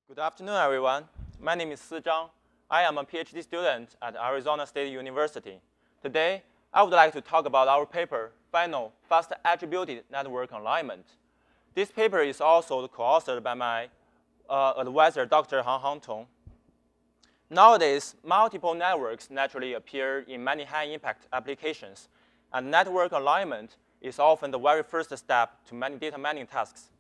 Good afternoon, everyone. My name is Zhang. I am a PhD student at Arizona State University. Today, I would like to talk about our paper, Final Fast Attributed Network Alignment. This paper is also co-authored by my advisor, Dr. Han Tong. Nowadays, multiple networks naturally appear in many high-impact applications, and network alignment is often the very first step to many data mining tasks.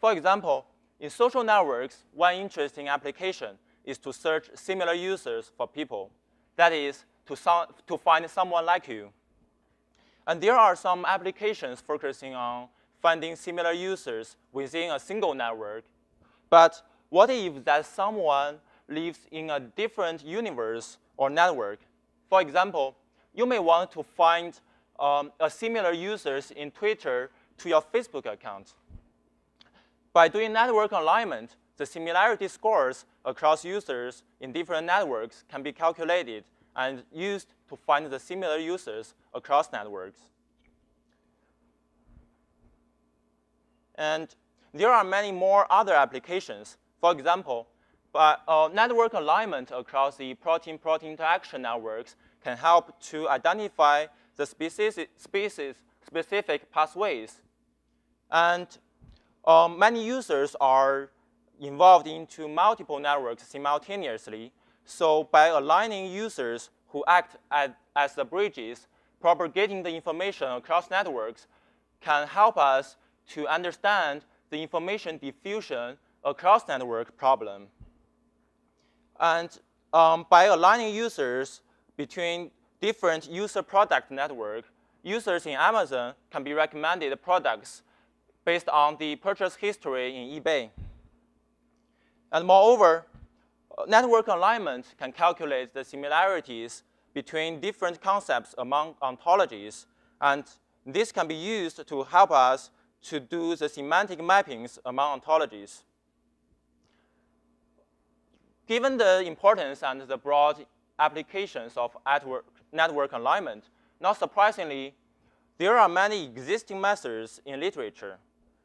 For example, in social networks, one interesting application is to search similar users for people. That is, to find someone like you. And there are some applications focusing on finding similar users within a single network. But what if that someone lives in a different universe or network? For example, you may want to find a similar users in Twitter to your Facebook account. By doing network alignment, the similarity scores across users in different networks can be calculated and used to find the similar users across networks. And there are many more other applications. For example, network alignment across the protein-protein interaction networks can help to identify the species-specific pathways. And many users are involved into multiple networks simultaneously. So by aligning users who act as the bridges, propagating the information across networks can help us to understand the information diffusion across network problem. And by aligning users between different user product network, users in Amazon can be recommended products based on the purchase history in eBay. And moreover, network alignment can calculate the similarities between different concepts among ontologies. And this can be used to help us to do the semantic mappings among ontologies. Given the importance and the broad applications of network alignment, not surprisingly, there are many existing methods in literature.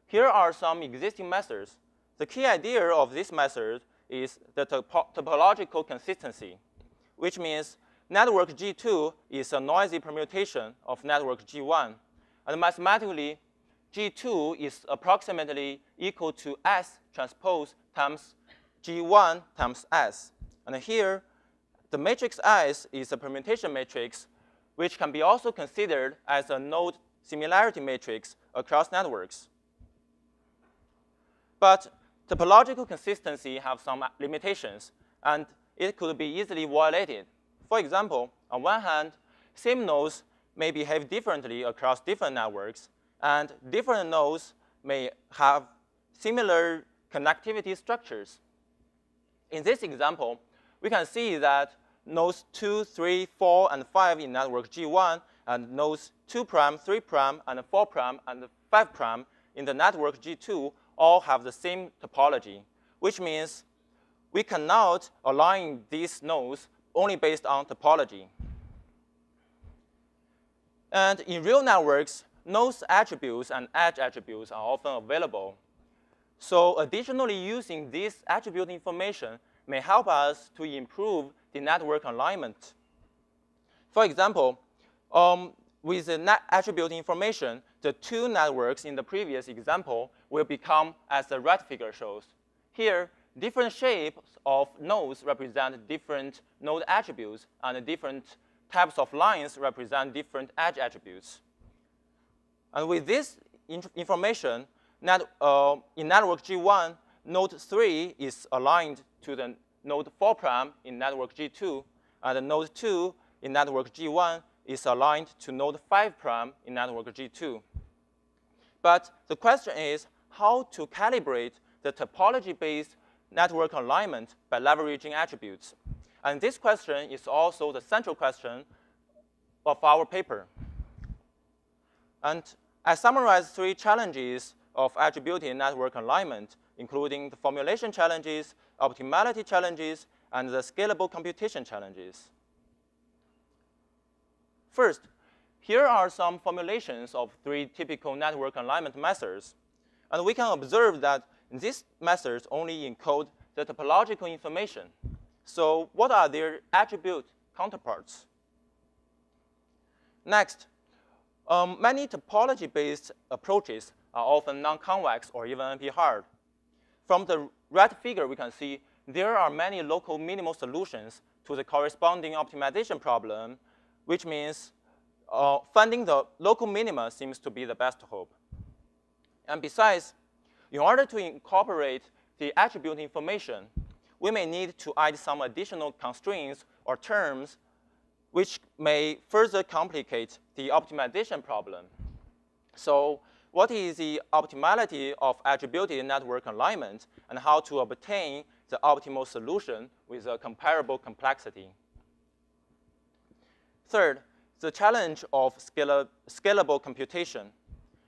Here are some existing methods. The key idea of this method is the topological consistency, which means network G2 is a noisy permutation of network G1. And mathematically, G2 is approximately equal to S transpose times G1 times S. And here, the matrix S is a permutation matrix, which can be also considered as a node similarity matrix across networks. But topological consistency has some limitations, and it could be easily violated. For example, on one hand, same nodes may behave differently across different networks, and different nodes may have similar connectivity structures. In this example, we can see that nodes 2, 3, 4, and 5 in network G1, and nodes 2', 3', and 4', and 5' in the network G2 all have the same topology, which means we cannot align these nodes only based on topology. And in real networks, nodes attributes and edge attributes are often available. So additionally, using this attribute information may help us to improve the network alignment. For example, with the net attribute information, the two networks in the previous example will become as the right figure shows. Here, different shapes of nodes represent different node attributes, and different types of lines represent different edge attributes. And with this information, in network G1, node 3 is aligned to the node 4' in network G2, and node 2 in network G1 is aligned to node 5' in network G2. But the question is how to calibrate the topology-based network alignment by leveraging attributes. And this question is also the central question of our paper. And I summarized 3 challenges of attributed network alignment, including the formulation challenges, optimality challenges, and the scalable computation challenges. First, here are some formulations of 3 typical network alignment methods. And we can observe that these methods only encode the topological information. So what are their attribute counterparts? Next, many topology-based approaches are often non-convex or even NP-hard. From the right figure, we can see there are many local minimal solutions to the corresponding optimization problem, which means finding the local minima seems to be the best hope. And besides, in order to incorporate the attribute information, we may need to add some additional constraints or terms which may further complicate the optimization problem. So what is the optimality of attributed network alignment and how to obtain the optimal solution with a comparable complexity? Third, the challenge of scalable computation.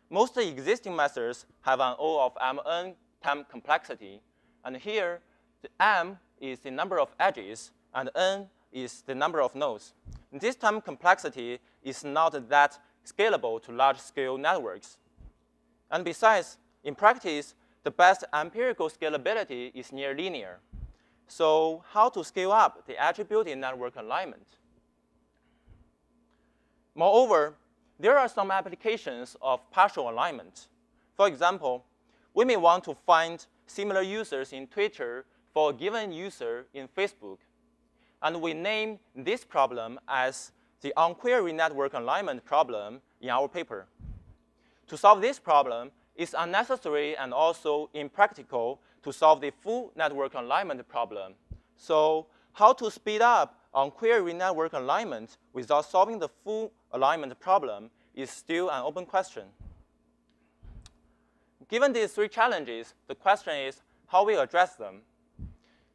Most existing methods have an O of mn time complexity, and here the m is the number of edges and n is the number of nodes. This time complexity is not that scalable to large-scale networks. And besides, in practice, the best empirical scalability is near linear. So how to scale up the attributed network alignment? Moreover, there are some applications of partial alignment. For example, we may want to find similar users in Twitter for a given user in Facebook. And we name this problem as the on-query network alignment problem in our paper. To solve this problem, it's unnecessary and also impractical to solve the full network alignment problem. So how to speed up on-query network alignment without solving the full alignment problem is still an open question. Given these three challenges, the question is how we address them.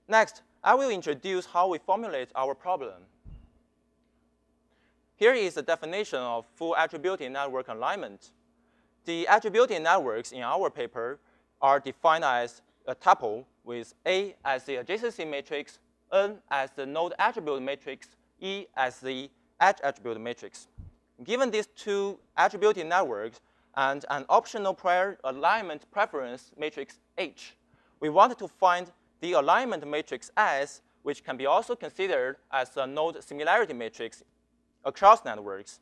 Next, I will introduce how we formulate our problem. Here is the definition of full attributed network alignment. The attributed networks in our paper are defined as a tuple with A as the adjacency matrix, N as the node attribute matrix, E as the edge attribute matrix. Given these two attributed networks and an optional prior alignment preference matrix H, we want to find the alignment matrix S, which can be also considered as a node similarity matrix across networks.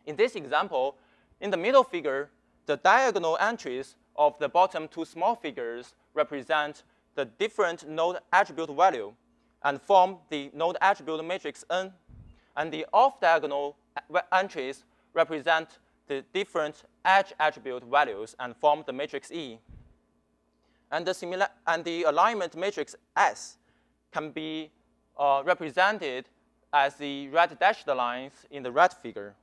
In this example, in the middle figure, the diagonal entries of the bottom two small figures represent the different node attribute value and form the node attribute matrix N, and the off-diagonal entries represent the different edge attribute values and form the matrix E. And the alignment matrix S can be represented as the red dashed lines in the right figure.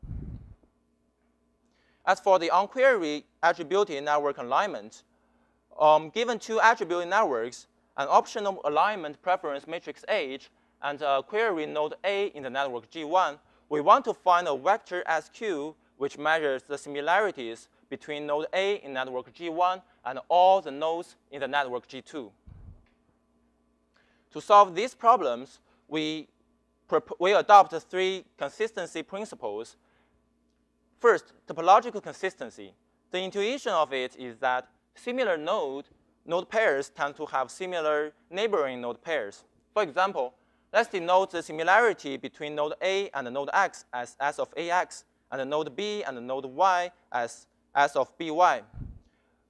As for the on-query attributed network alignment, given two attributed networks, an optional alignment preference matrix H, and a query node A in the network G1, we want to find a vector SQ which measures the similarities between node A in network G1 and all the nodes in the network G2. To solve these problems, we adopt three consistency principles. First, topological consistency. The intuition of it is that similar node pairs tend to have similar neighboring node pairs. For example, let's denote the similarity between node A and node X as S of AX, and node B and node Y as S of BY.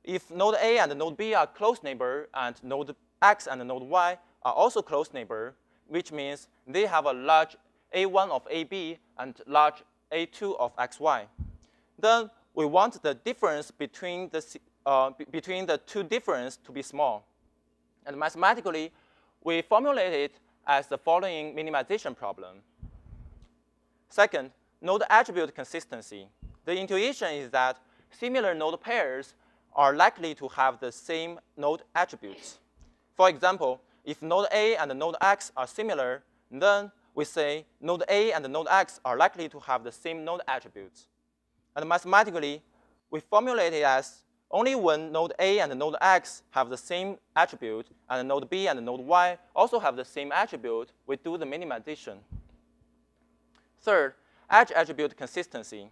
If node A and node B are close neighbor, and node X and node Y are also close neighbor, which means they have a large A1 of AB and large A2 of XY. Then we want the difference between the two differences to be small. And mathematically, we formulate it as the following minimization problem. Second, node attribute consistency. The intuition is that similar node pairs are likely to have the same node attributes. For example, if node A and node X are similar, then we say node A and node X are likely to have the same node attributes. And mathematically, we formulate it as only when node A and node X have the same attribute, and node B and node Y also have the same attribute, we do the minimization. Third, edge attribute consistency.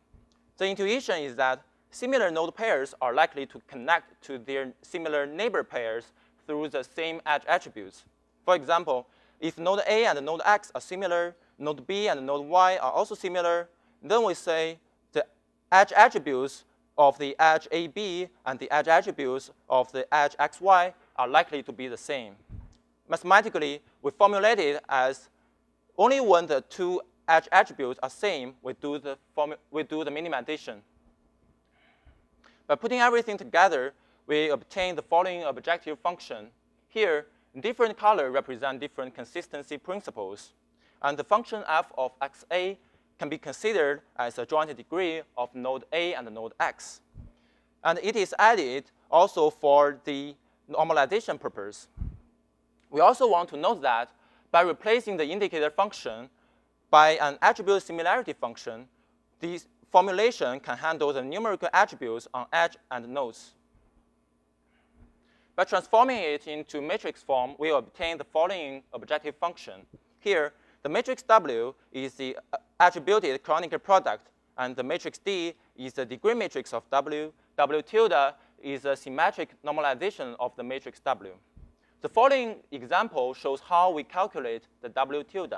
The intuition is that similar node pairs are likely to connect to their similar neighbor pairs through the same edge attributes. For example, if node A and node X are similar, node B and node Y are also similar, then we say the edge attributes of the edge AB and the edge attributes of the edge XY are likely to be the same. Mathematically, we formulate it as only when the two edge attributes are same, we do the minimization. By putting everything together, we obtain the following objective function. Here, different colors represent different consistency principles. And the function f of xa can be considered as a joint degree of node A and node X. And it is added also for the normalization purpose. We also want to note that by replacing the indicator function by an attribute similarity function, this formulation can handle the numerical attributes on edge and nodes. By transforming it into matrix form, we obtain the following objective function. Here, the matrix W is the attributed canonical product, and the matrix D is the degree matrix of W. W tilde is a symmetric normalization of the matrix W. The following example shows how we calculate the W tilde.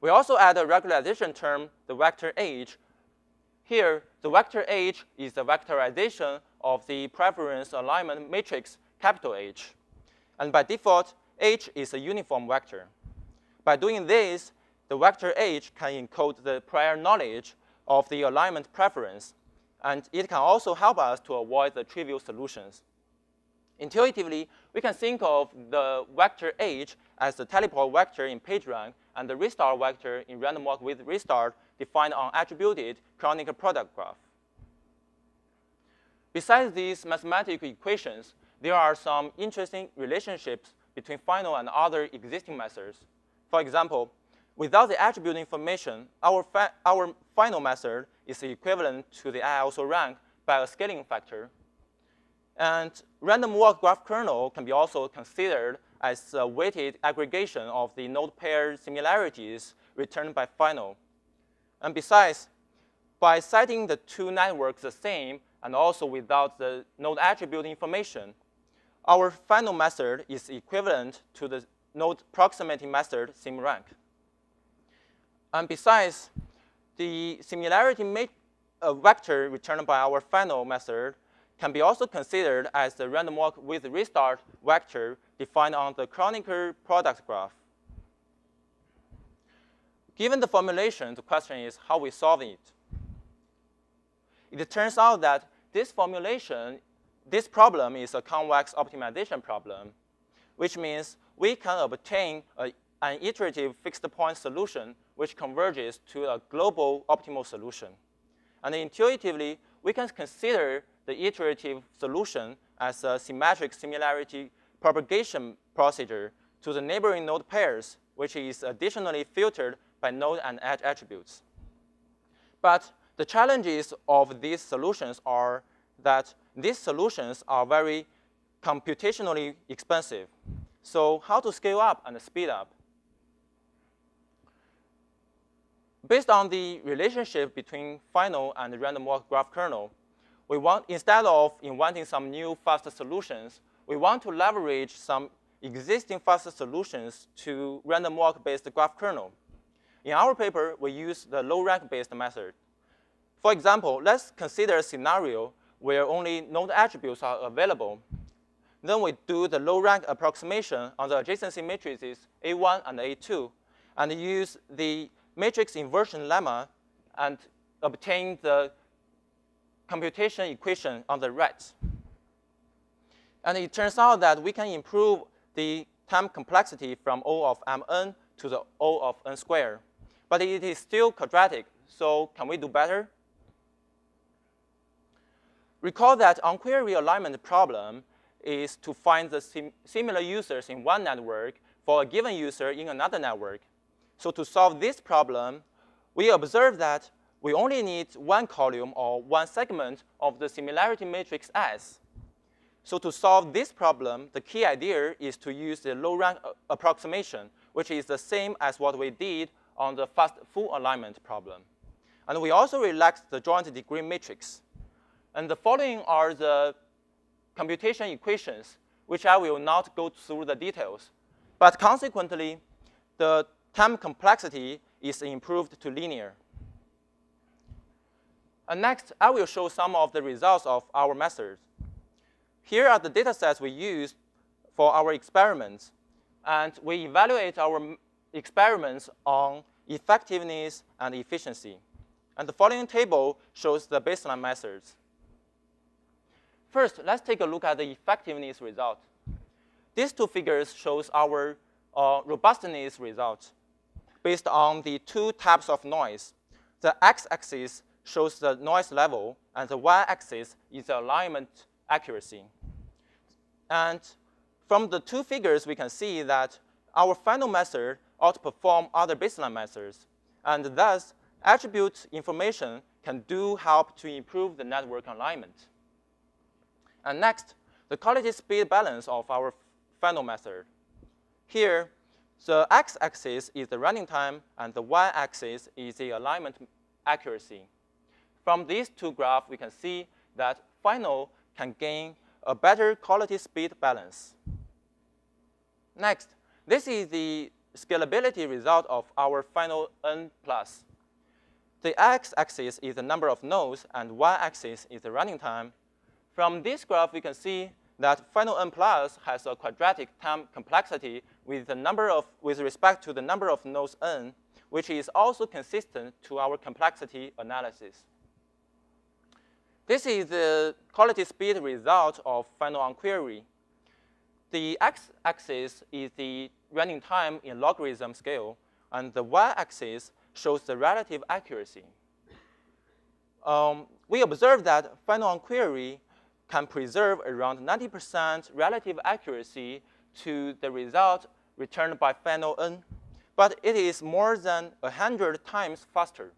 We also add a regularization term, the vector H. Here, the vector H is the vectorization of the preference alignment matrix, capital H. And by default, H is a uniform vector. By doing this, the vector H can encode the prior knowledge of the alignment preference, and it can also help us to avoid the trivial solutions. Intuitively, we can think of the vector H as the teleport vector in PageRank and the restart vector in random walk with restart defined on attributed canonical product graph. Besides these mathematical equations, there are some interesting relationships between final and other existing methods. For example, without the attribute information, our final method is equivalent to the I also rank by a scaling factor. And random walk graph kernel can be also considered as a weighted aggregation of the node pair similarities returned by final. And besides, by setting the two networks the same and also without the node attribute information, our final method is equivalent to the node proximity method simrank. And besides, the similarity vector returned by our final method can be also considered as the random walk with restart vector defined on the canonical product graph. Given the formulation, the question is how we solve it. It turns out that this problem is a convex optimization problem, which means we can obtain an iterative fixed point solution which converges to a global optimal solution. And intuitively, we can consider the iterative solution as a symmetric similarity propagation procedure to the neighboring node pairs, which is additionally filtered by node and edge attributes. But the challenges of these solutions are that these solutions are very computationally expensive. So how to scale up and speed up? Based on the relationship between final and random walk graph kernel, we want, instead of inventing some new faster solutions, we want to leverage some existing faster solutions to random walk-based graph kernel. In our paper, we use the low rank-based method. For example, let's consider a scenario where only node attributes are available. Then we do the low rank approximation on the adjacency matrices A1 and A2, and use the matrix inversion lemma and obtain the computation equation on the right. And it turns out that we can improve the time complexity from O of mn to the O of n squared. But it is still quadratic, so can we do better? Recall that on-query alignment problem is to find the similar users in one network for a given user in another network. So to solve this problem, we observe that we only need one column or one segment of the similarity matrix S. So to solve this problem, the key idea is to use the low-rank approximation, which is the same as what we did on the fast full alignment problem. And we also relaxed the joint degree matrix. And the following are the computation equations, which I will not go through the details. But consequently, the time complexity is improved to linear. And next, I will show some of the results of our methods. Here are the data sets we used for our experiments. And we evaluate our experiments on effectiveness and efficiency. And the following table shows the baseline methods. First, let's take a look at the effectiveness result. These two figures shows our robustness result based on the two types of noise. The x-axis shows the noise level, and the y-axis is the alignment accuracy. And from the two figures, we can see that our final method outperforms other baseline methods, and thus attribute information can help to improve the network alignment. And next, the quality-speed balance of our final method. Here, the x-axis is the running time, and the y-axis is the alignment accuracy. From these two graphs, we can see that final can gain a better quality-speed balance. Next, this is the scalability result of our final N+. The x-axis is the number of nodes, and y-axis is the running time. From this graph, we can see that final N+ has a quadratic time complexity with respect to the number of nodes n, which is also consistent to our complexity analysis. This is the quality-speed result of final on-query. The x-axis is the running time in logarithm scale, and the y-axis shows the relative accuracy. We observe that final on-query can preserve around 90% relative accuracy to the result returned by final N, but it is more than 100 times faster.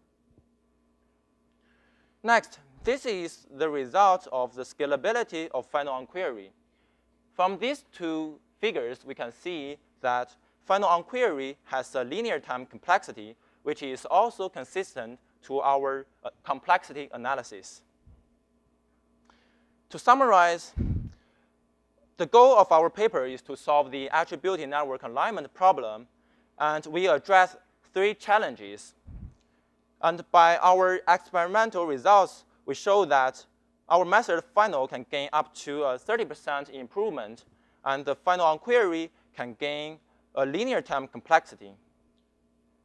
Next, this is the result of the scalability of final on-query. From these two figures, we can see that final on-query has a linear time complexity, which is also consistent to our complexity analysis. To summarize, the goal of our paper is to solve the attributed network alignment problem, and we address 3 challenges. And by our experimental results, we show that our method final can gain up to a 30% improvement, and the final on-query can gain a linear time complexity.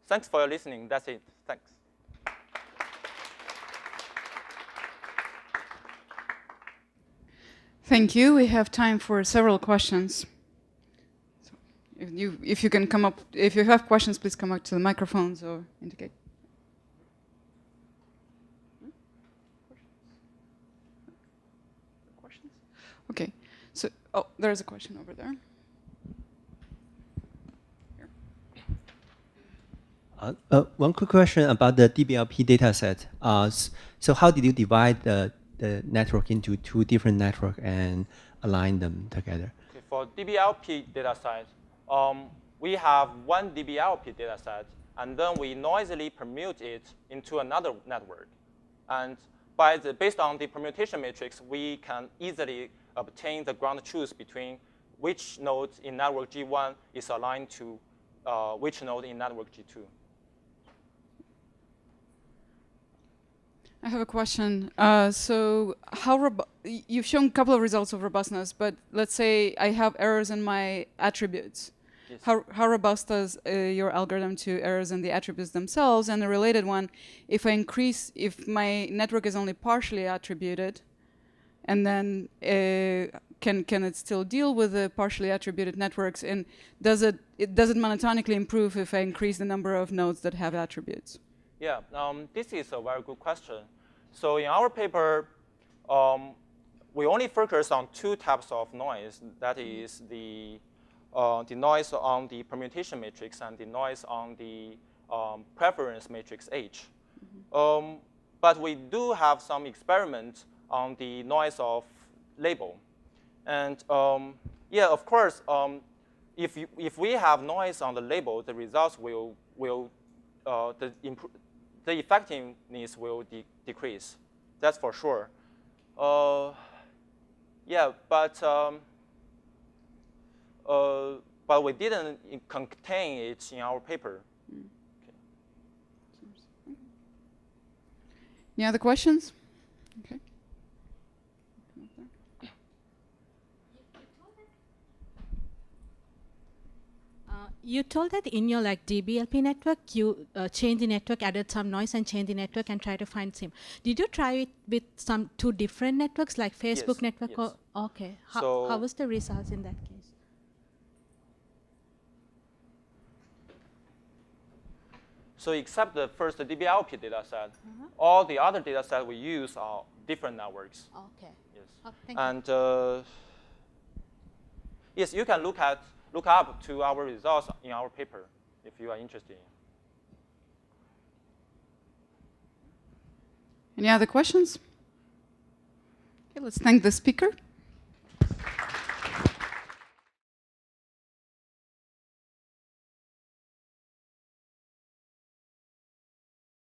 Thanks for your listening. That's it. Thanks. Thank you. We have time for several questions. So if you can come up, if you have questions, please come up to the microphones or indicate. Questions? Okay. So, there's a question over there. One quick question about the DBLP dataset. So how did you divide the network into 2 different networks and align them together? Okay, for DBLP dataset, we have one DBLP dataset, and then we noisily permute it into another network. And based on the permutation matrix, we can easily obtain the ground truth between which node in network G1 is aligned to which node in network G2. I have a question. So you've shown a couple of results of robustness, but let's say I have errors in my attributes. Yes. How robust is your algorithm to errors in the attributes themselves? And a related one, if my network is only partially attributed, and then can it still deal with the partially attributed networks? And does it monotonically improve if I increase the number of nodes that have attributes? Yeah, this is a very good question. So in our paper, we only focus on 2 types of noise. That is the noise on the permutation matrix and the noise on the preference matrix H. Mm-hmm. But we do have some experiments on the noise of label. And yeah, of course, if we have noise on the label, the results the effectiveness will decrease. That's for sure. Yeah, but we didn't contain it in our paper. Any other questions? Okay. You told that in your DBLP network, you change the network, added some noise, and change the network and try to find same. Did you try it with some 2 different networks, like Facebook Yes, network? yes. Or okay. How was the results in that case? So except the first DBLP dataset, all the other datasets we use are different networks. Okay. Yes. Oh, thank you. And yes, you can look up to our results in our paper if you are interested. Any other questions? Okay, let's thank the speaker.